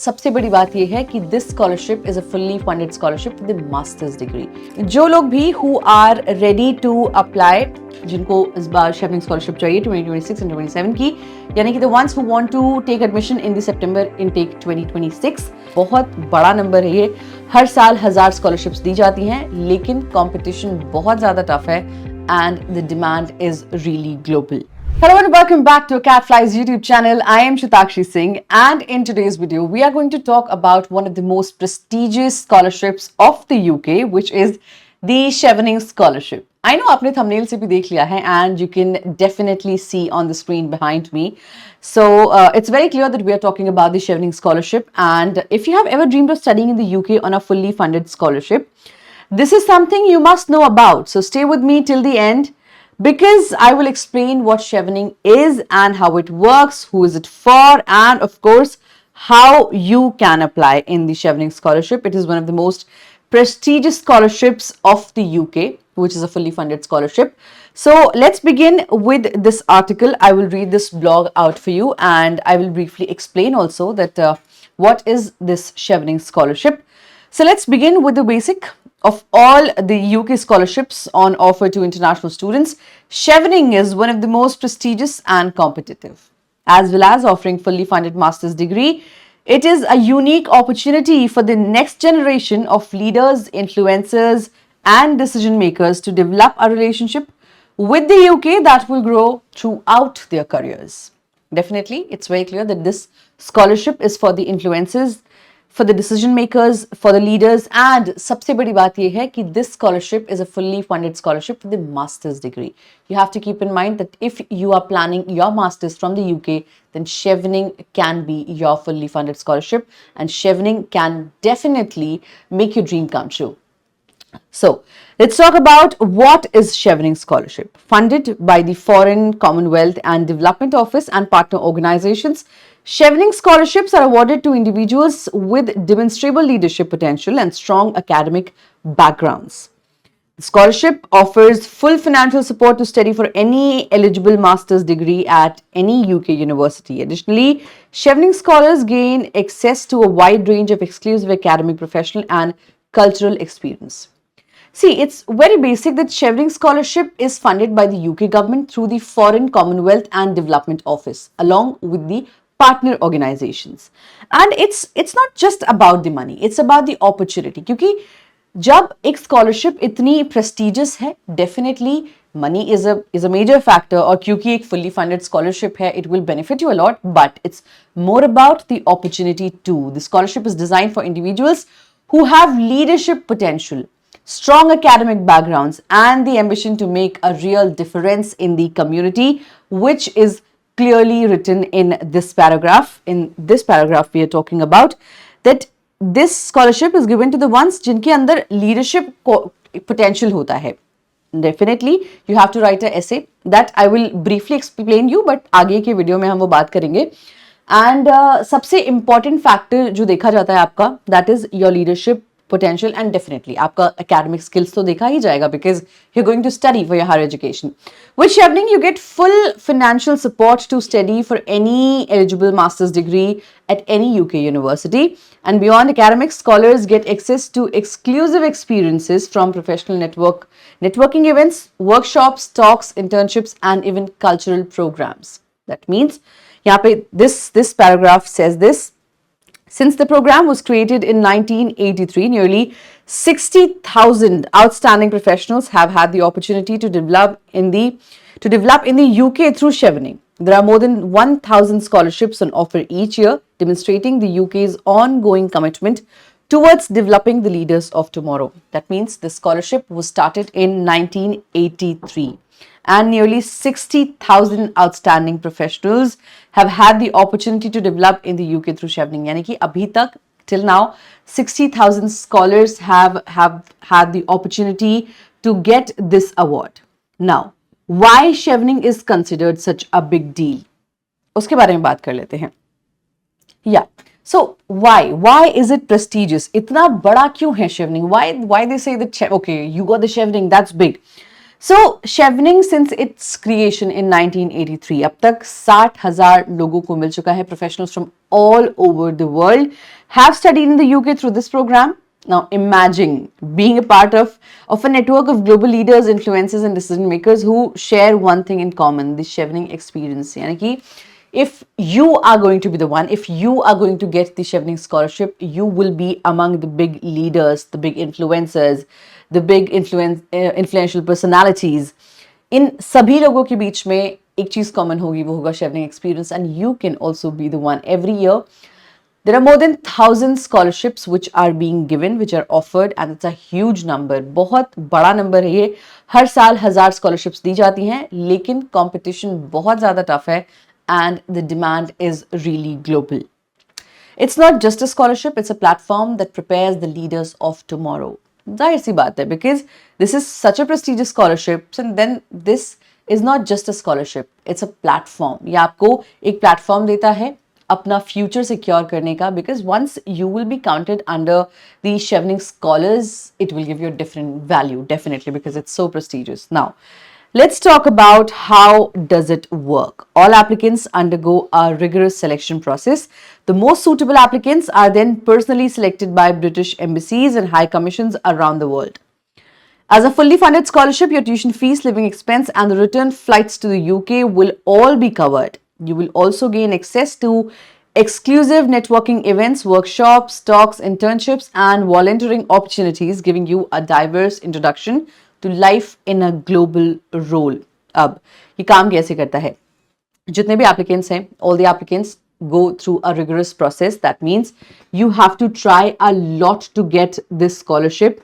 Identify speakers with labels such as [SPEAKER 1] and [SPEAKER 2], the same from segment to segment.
[SPEAKER 1] सबसे बड़ी बात यह है कि this scholarship is a fully funded scholarship with masters degree. जो लोग भी who are ready to apply, जिनको इस बार शेफनिंग स्कॉलरशिप चाहिए 2026 एंड 27 की, यानी कि the ones who want to take admission in the September intake 2026, बहुत बड़ा नंबर है ये। हर साल 1000 स्कॉलरशिप्स दी जाती हैं, लेकिन कंपटीशन बहुत ज्यादा टफ है and the demand is really global. Hello and welcome back to Catfly's YouTube channel. I am Shitakshi Singh, and in today's video we are going to talk about one of the most prestigious scholarships of the UK, which is the Chevening Scholarship. I know आपने thumbnail से भी देख लिया है, and you can definitely see on the screen behind me. So it's very clear that we are talking about the Chevening Scholarship, and if you have ever dreamed of studying in the UK on a fully funded scholarship, this is something you must know about. So stay with me till the end, because I will explain what Chevening is and how it works, who is it for, and of course, how you can apply in the Chevening Scholarship. It is one of the most prestigious scholarships of the UK, which is a fully funded scholarship. So let's begin with this article. I will read this blog out for you, and I will briefly explain also that what is this Chevening Scholarship. So let's begin with the basic of all the UK scholarships on offer to international students. Chevening is one of the most prestigious and competitive. As well as offering fully funded master's degree, it is a unique opportunity for the next generation of leaders, influencers, and decision makers to develop a relationship with the UK that will grow throughout their careers. Definitely, it's very clear that this scholarship is for the influencers, for the decision makers, for the leaders, and सबसे बड़ी बात ये है कि this scholarship is a fully funded scholarship with a master's degree. You have to keep in mind that if you are planning your masters from the UK, then Chevening can be your fully funded scholarship, and Chevening can definitely make your dream come true. So let's talk about what is Chevening Scholarship. Funded by the Foreign, Commonwealth and Development Office and partner organizations, Chevening scholarships are awarded to individuals with demonstrable leadership potential and strong academic backgrounds. The scholarship offers full financial support to study for any eligible master's degree at any UK university. Additionally, Chevening scholars gain access to a wide range of exclusive academic, professional and cultural experience. See, it's very basic that Chevening Scholarship is funded by the UK government through the Foreign, Commonwealth and Development Office, along with the partner organizations. And it's not just about the money, it's about the opportunity. क्योंकि जब एक scholarship इतनी prestigious है, definitely money is a major factor, और क्योंकि एक fully funded scholarship है, it will benefit you a lot, but it's more about the opportunity too. The scholarship is designed for individuals who have leadership potential, strong academic backgrounds, and the ambition to make a real difference in the community, which is clearly written in this paragraph. In this paragraph, we are talking about that this scholarship is given to the ones जिनके अंदर leadership potential होता है. Definitely, you have to write a essay that I will briefly explain you, but आगे के video में हम वो बात करेंगे. And सबसे important factor जो देखा जाता है आपका, that is your leadership potential, and definitely आपका academic skills तो देखा ही जाएगा, because you're going to study for your higher education. With Chevening, you get full financial support to study for any eligible master's degree at any UK university. And beyond academics, scholars get access to exclusive experiences from professional networking events, workshops, talks, internships, and even cultural programs. That means, यहाँ पे this paragraph says this. Since the program was created in 1983, nearly 60,000 outstanding professionals have had the opportunity to develop in the UK through Chevening. There are more than 1,000 scholarships on offer each year, demonstrating the UK's ongoing commitment towards developing the leaders of tomorrow. That means the scholarship was started in 1983. And nearly 60,000 outstanding professionals have had the opportunity to develop in the UK through Chevening. यानी कि अभी तक till now 60,000 scholars have had the opportunity to get this award. Now, why Chevening is considered such a big deal? उसके बारे में बात कर लेते हैं. Yeah. So why is it prestigious? इतना बड़ा क्यों है Chevening? Why they say that okay, you got the Chevening, that's big. So, Chevening since its creation in 1983 अब तक 60,000 लोगों को मिल चुका है. Professionals from all over the world have studied in the UK through this program. Now imagine being a part of a network of global leaders, influencers and decision makers who share one thing in common, the Chevening experience. यानी कि if you are going to be the one, if you are going to get the Chevening scholarship, you will be among the big leaders, the big influencers, the big influential personalities. इन सभी लोगों के बीच में एक चीज common होगी, वो होगा Chevening experience, and you can also be the one. Every year there are more than 1,000 scholarships which are being given, which are offered, and it's a huge number. बहुत बड़ा नंबर है ये. हर साल 1,000 scholarships दी जाती हैं, लेकिन competition बहुत ज़्यादा tough है, and the demand is really global. It's not just a scholarship, it's a platform that prepares the leaders of tomorrow. जाहिर सी बात है, because this is such a prestigious scholarship, and then this is not just a scholarship, it's a platform. ये आपको एक platform देता है अपना future secure करने का, because once you will be counted under the Chevening scholars, it will give you a different value, definitely, because it's so prestigious. Now, let's talk about how does it work. All applicants undergo a rigorous selection process. The most suitable applicants are then personally selected by British embassies and high commissions around the world. As a fully funded scholarship, your tuition fees, living expense and the return flights to the UK will all be covered. You will also gain access to exclusive networking events, workshops, talks, internships and volunteering opportunities, giving you a diverse introduction to life in a global role. अब ये काम कैसे करता है? जितने भी applicants हैं, all the applicants go through a rigorous process. That means you have to try a lot to get this scholarship.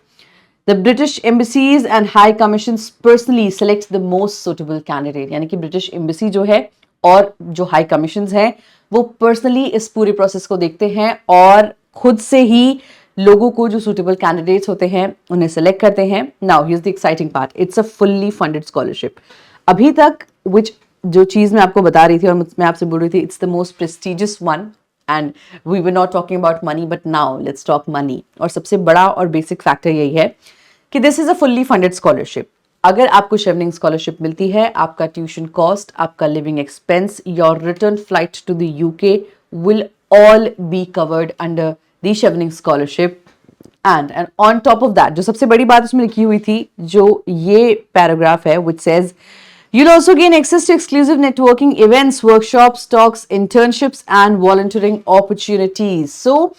[SPEAKER 1] The British embassies and high commissions personally select the most suitable candidate. यानी कि British embassy जो है और जो high commissions हैं, वो personally इस पूरे process को देखते हैं और खुद से ही लोगों को जो suitable candidates होते हैं उन्हें select करते हैं. Now here's the exciting part. It's a fully funded scholarship. अभी तक which जो चीज़ मैं आपको बता रही थी और मैं आपसे बोल रही थी, it's the most prestigious one, and we were not talking about money, but now let's talk money. और सबसे बड़ा और basic factor यही है कि this is a fully funded scholarship. अगर आपको Chevening scholarship मिलती है, आपका tuition cost, आपका living expense, your return flight to the UK will all be covered under the Chevening scholarship. And on top of that, जो सबसे बड़ी बात उसमें लिखी हुई थी, जो ये paragraph है, which says you'll also gain access to exclusive networking events, workshops, talks, internships, and volunteering opportunities. So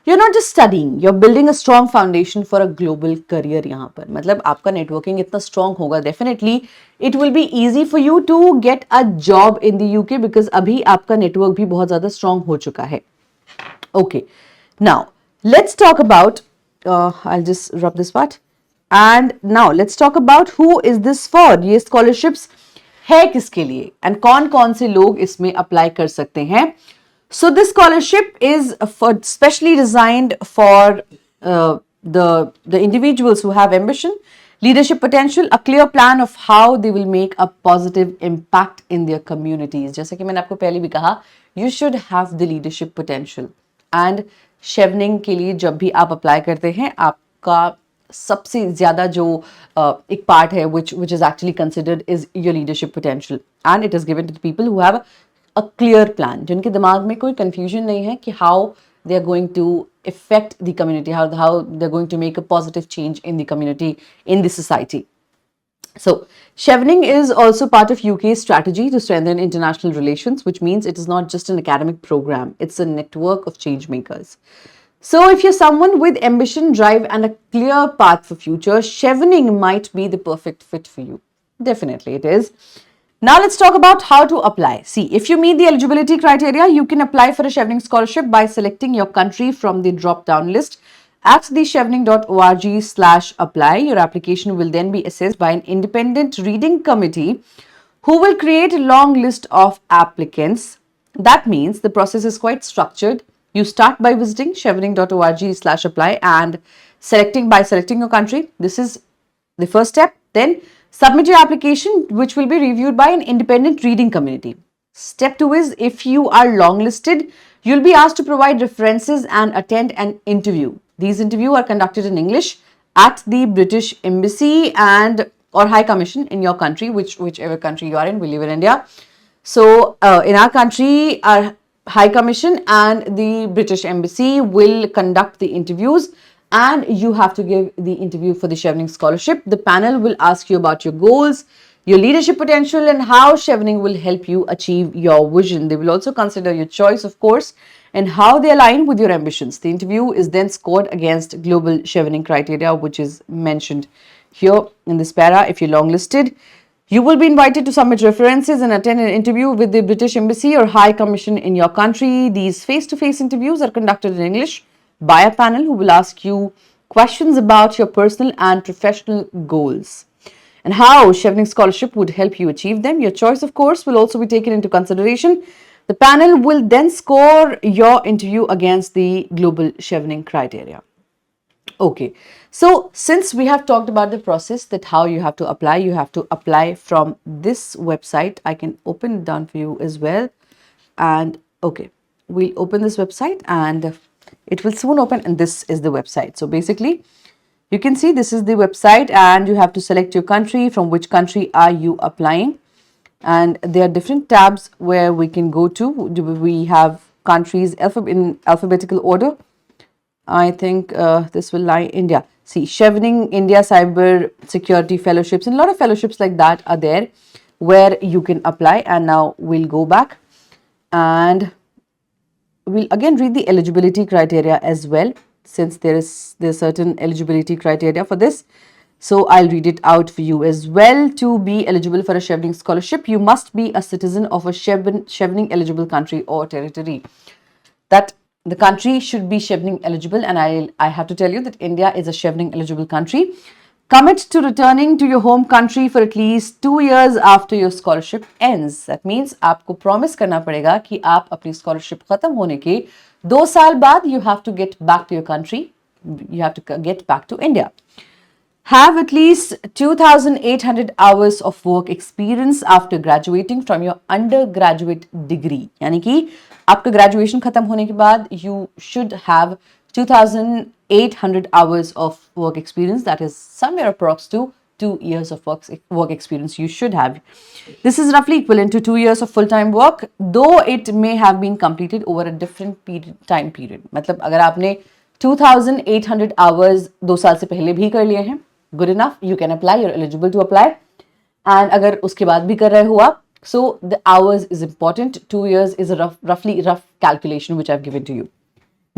[SPEAKER 1] you're not just studying, you're building a strong foundation for a global career यहाँ पर. मतलब आपका networking इतना strong होगा, definitely it will be easy for you to get a job in the UK, because अभी आपका network भी बहुत ज़्यादा strong हो चुका है. Okay, now let's talk about, I'll just rub this part. And now let's talk about who is this for. ये scholarships है किसके लिए and कौन-कौन से लोग इसमें apply कर सकते हैं. So this scholarship is specially designed for the individuals who have ambition, leadership potential, a clear plan of how they will make a positive impact in their communities. जैसे कि मैंने आपको पहले भी कहा, you should have the leadership potential. And Chevening के लिए जब भी आप apply करते हैं, आपका सबसे ज़्यादा जो एक part है which is actually considered is your leadership potential, and it is given to the people who have a clear plan, जिनके दिमाग में कोई confusion नहीं है कि how they are going to affect the community, how they're going to make a positive change in the community, in the society. So Chevening is also part of UK's strategy to strengthen international relations, which means it is not just an academic program, it's a network of change makers. So if you're someone with ambition, drive and a clear path for future, Chevening might be the perfect fit for you. Definitely it is. Now let's talk about how to apply. See, if you meet the eligibility criteria, you can apply for a Chevening scholarship by selecting your country from the drop-down list at the chevening.org/apply. Your application will then be assessed by an independent reading committee who will create a long list of applicants. That means the process is quite structured. You start by visiting chevening.org/apply and selecting your country. This is the first step. Then submit your application, which will be reviewed by an independent reading committee. Step 2 is, if you are longlisted, you'll be asked to provide references and attend an interview. These interviews are conducted in English at the British Embassy, and or High Commission in your country, whichever country you are in. We live in India. So in our country, our High Commission and the British Embassy will conduct the interviews, and you have to give the interview for the Chevening Scholarship. The panel will ask you about your goals, your leadership potential, and how Chevening will help you achieve your vision. They will also consider your choice, of course, and how they align with your ambitions. The interview is then scored against global Chevening criteria, which is mentioned here in this para. If you're longlisted, you will be invited to submit references and attend an interview with the British Embassy or High Commission in your country. These face-to-face interviews are conducted in English by a panel who will ask you questions about your personal and professional goals and how Chevening Scholarship would help you achieve them. Your choice, of course, will also be taken into consideration. The panel will then score your interview against the global Chevening criteria. Okay, so since we have talked about the process, that how you have to apply from this website. I can open it down for you as well. And okay, we'll open this website and it will soon open, and this is the website. So basically, you can see this is the website and you have to select your country, from which country are you applying. And there are different tabs where we can go to. We have countries in alphabetical order. I think this will lie India. See, Chevening India Cyber Security Fellowships, and a lot of fellowships like that are there where you can apply. And now we'll go back and we'll again read the eligibility criteria as well, since there's certain eligibility criteria for this. So I'll read it out for you as well. To be eligible for a Chevening Scholarship, you must be a citizen of a Chevening eligible country or territory. That the country should be Chevening eligible, and I have to tell you that India is a Chevening eligible country. Commit to returning to your home country for at least 2 years after your scholarship ends. That means आपको promise करना पड़ेगा कि आप अपनी scholarship खत्म होने के 2 साल बाद you have to get back to your country. You have to get back to India. Have at least 2,800 hours of work experience after graduating from your undergraduate degree. यानी कि आपका graduation खत्म होने के बाद you should have 2,800 hours of work experience. That is somewhere approx to 2 years of work experience you should have. This is roughly equivalent to 2 years of full-time work, though it may have been completed over a different time period. मतलब अगर आपने 2,800 hours 2 साल से पहले भी कर लिए हैं, good enough, you can apply, you're eligible to apply. And अगर उसके बाद भी कर रहे हो आप, so the hours is important. 2 years is a rough calculation which I've given to you.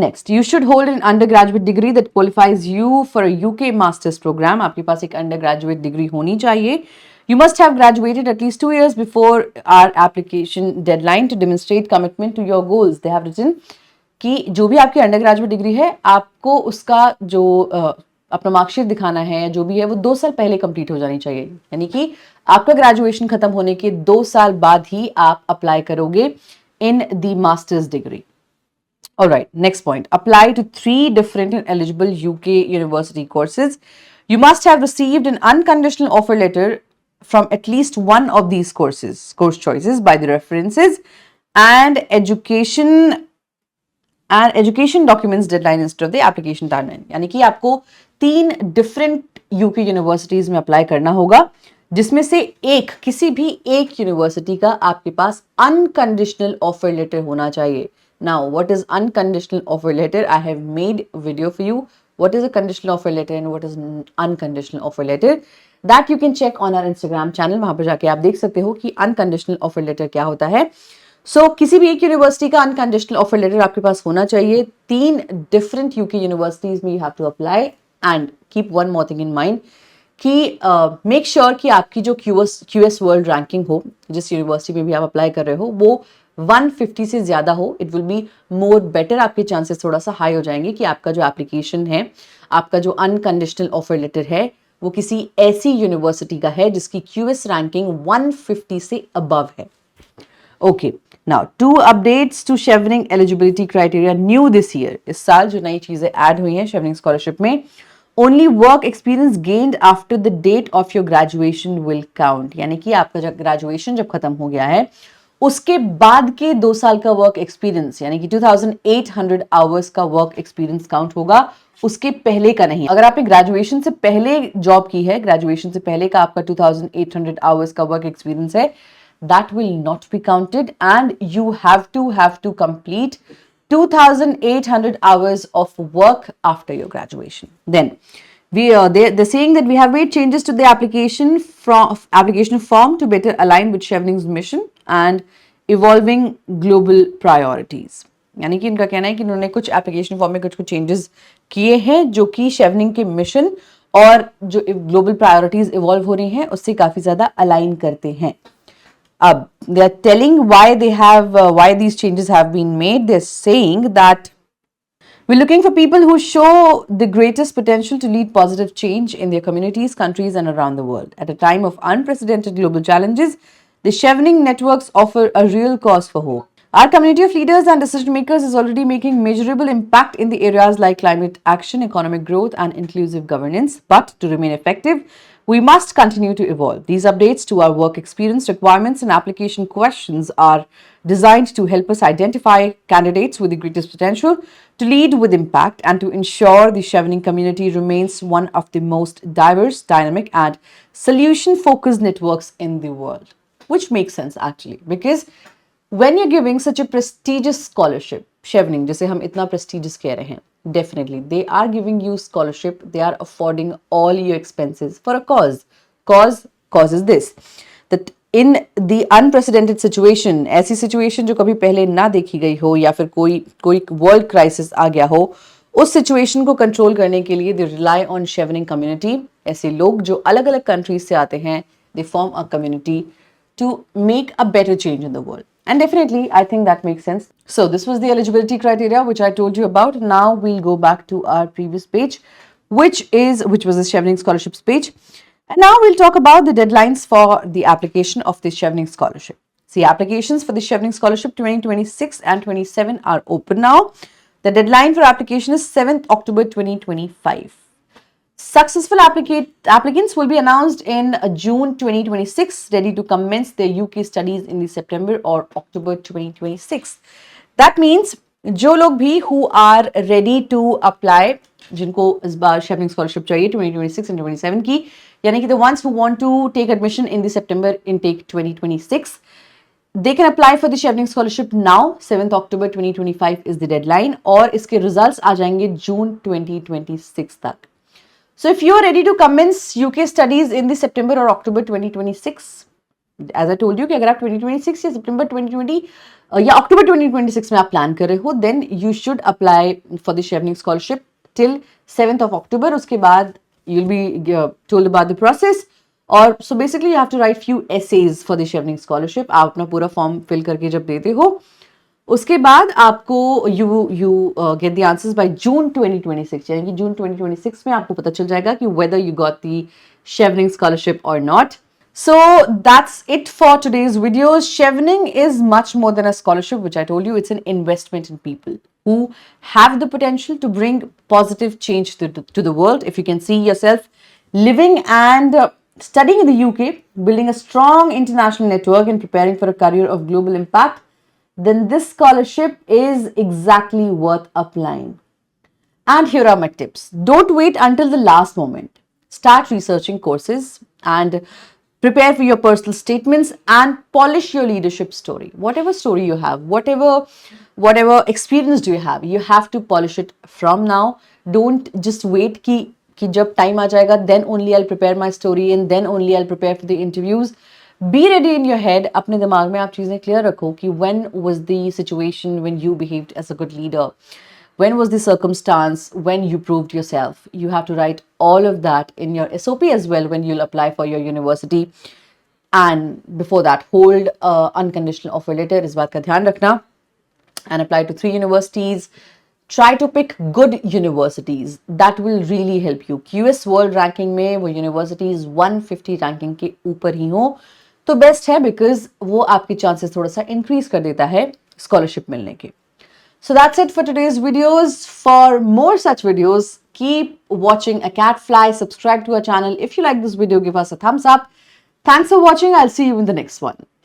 [SPEAKER 1] Next, you should hold an undergraduate degree that qualifies you for a UK master's program. आपके पास एक undergraduate degree होनी चाहिए. You must have graduated at least 2 years before our application deadline to demonstrate commitment to your goals. They have written कि जो भी आपकी undergraduate degree है, आपको उसका जो अपना मार्कशीट दिखाना है, जो भी है, वो 2 साल पहले कंप्लीट हो जानी चाहिए. यानी कि आपका ग्रेजुएशन खत्म होने के 2 साल बाद ही आप अप्लाई करोगे in the masters degree. All right, next point. Apply to 3 different and eligible UK university courses. You must have received an unconditional offer letter from at least one of these course choices by the references and education documents deadline instead of the application timeline. यानी कि आपको 3 different UK universities में apply करना होगा, जिसमें से किसी भी एक यूनिवर्सिटी का आपके पास unconditional offer letter होना चाहिए. Now, what is unconditional offer letter? I have made video for you. What is a conditional offer letter and what is unconditional offer letter? That you can check on our Instagram channel. वहाँ पर जाके आप देख सकते हो कि unconditional offer letter क्या होता है. So, किसी भी एक यूनिवर्सिटी का unconditional offer letter आपके पास होना चाहिए. 3 different UK universities में you have to apply, and keep one more thing in mind कि make sure कि आपकी जो QS World Ranking हो, जिस यूनिवर्सिटी में भी आप अप्लाई कर रहे हो, वो 150 से ज़्यादा हो. It will be more better. आपके चांसेस थोड़ा सा हाई हो जाएंगे कि आपका जो एप्लीकेशन है, आपका जो अनकंडीशनल ऑफर लेटर है, वो किसी ऐसी यूनिवर्सिटी का है जिसकी QS रैंकिंग 150 से अबव है. Okay, now 2 updates to Chevening eligibility criteria new this year. इस साल जो नई चीज़ें ऐड हुई हैं Chevening स्कॉलरशिप में, only work experience gained after the date of your graduation will count. यानी कि आपका जब ग्रेजुएशन जब खत्म हो गया है, उसके बाद के 2 साल का वर्क एक्सपीरियंस, यानी कि 2,800 आवर्स का वर्क एक्सपीरियंस काउंट होगा उसके पहले का नहीं। अगर आपने ग्रेजुएशन से पहले जॉब की है, ग्रेजुएशन से पहले का आपका 2800 आवर्स का वर्क एक्सपीरियंस है, that will not be counted and you have to complete 2800 hours of work after your graduation. Then they're saying that we have made changes to the application form to better align with Chevenix's mission and evolving global priorities. यानी कि इनका कहना है कि उन्होंने कुछ application form में कुछ चेंजेस किए हैं जो कि शेवनिंग के मिशन और जो ग्लोबल प्रायोरिटीज इवॉल्व हो रही हैं उससे काफी ज्यादा अलाइन करते हैं. अब they are telling why these changes have been made. They're saying that we're looking for people who show the greatest potential to lead positive change in their communities, countries, and around the world. At a time of unprecedented global challenges, the Chevening networks offer a real cause for hope. Our community of leaders and decision makers is already making measurable impact in the areas like climate action, economic growth, and inclusive governance. But to remain effective, we must continue to evolve. These updates to our work experience requirements and application questions are designed to help us identify candidates with the greatest potential to lead with impact and to ensure the Chevening community remains one of the most diverse, dynamic, and solution-focused networks in the world. Which makes sense actually, because when you're giving such a prestigious scholarship, Chevening, जिसे हम इतना prestigious कह रहे हैं, definitely they are giving you scholarship, they are affording all your expenses for a cause. Cause is this, that in the unprecedented situation, ऐसी situation जो कभी पहले ना देखी गई हो या फिर कोई world crisis आ गया हो, उस situation को control करने के लिए they rely on Chevening community. ऐसे लोग जो अलग अलग countries से आते हैं, they form a community to make a better change in the world. And definitely, I think that makes sense. So this was the eligibility criteria, which I told you about. Now we'll go back to our previous page, which was the Chevening scholarships page. And now we'll talk about the deadlines for the application of the Chevening scholarship. See, applications for the Chevening scholarship 2026 and 27 are open now. The deadline for application is 7th October 2025. Successful applicants will be announced in June 2026, ready to commence their UK studies in the September or October 2026. That means जो लोग भी who are ready to apply, जिनको इस बार Chevening scholarship चाहिए 2026 and 27 की, यानी कि the ones who want to take admission in the September intake 2026, they can apply for the Chevening scholarship now. 7th October 2025 is the deadline और इसके results आ जाएंगे June 2026 तक. So if you are ready to commence UK studies in the September or October 2026, as I told you कि अगर आप 2026 या September 2020 या October 2026 में आप plan कर रहे हो, then you should apply for the Chevening scholarship till 7th of October. उसके बाद you'll be told about the process. और so basically you have to write few essays for the Chevening scholarship. आप अपना पूरा form fill करके जब देते हो, उसके बाद आपको you get the answers by June 2026. यानी कि June 2026 में आपको पता चल जाएगा कि whether you got the Chevening scholarship or not. So that's it for today's videos. Chevening is much more than a scholarship, which I told you. It's an investment in people who have the potential to bring positive change to the world. If you can see yourself living and studying in the UK, building a strong international network and preparing for a career of global impact, then this scholarship is exactly worth applying. And here are my tips. Don't wait until the last moment. Start researching courses and prepare for your personal statements and polish your leadership story. Whatever story you have, whatever experience do you have to polish it from now. Don't just wait कि जब time आ जाएगा, then only I'll prepare my story and then only I'll prepare for the interviews. Be ready in your head. अपने दिमाग में आप चीजें clear रखो कि when was the situation when you behaved as a good leader, when was the circumstance when you proved yourself. You have to write all of that in your SOP as well when you'll apply for your university. And before that, hold unconditional offer letter. इस बात का ध्यान रखना. And apply to 3 universities. Try to pick good universities. That will really help you. QS World Ranking में वो universities 150 ranking के ऊपर ही हो तो बेस्ट है, बिकॉज वो आपके चांसेस थोड़ा सा इंक्रीज कर देता है स्कॉलरशिप मिलने के. So that's it for today's videos. For more such videos, keep watching AcadFly. Subscribe to our channel. If you like this video, give us a thumbs up. Thanks for watching. I'll see you in the next one.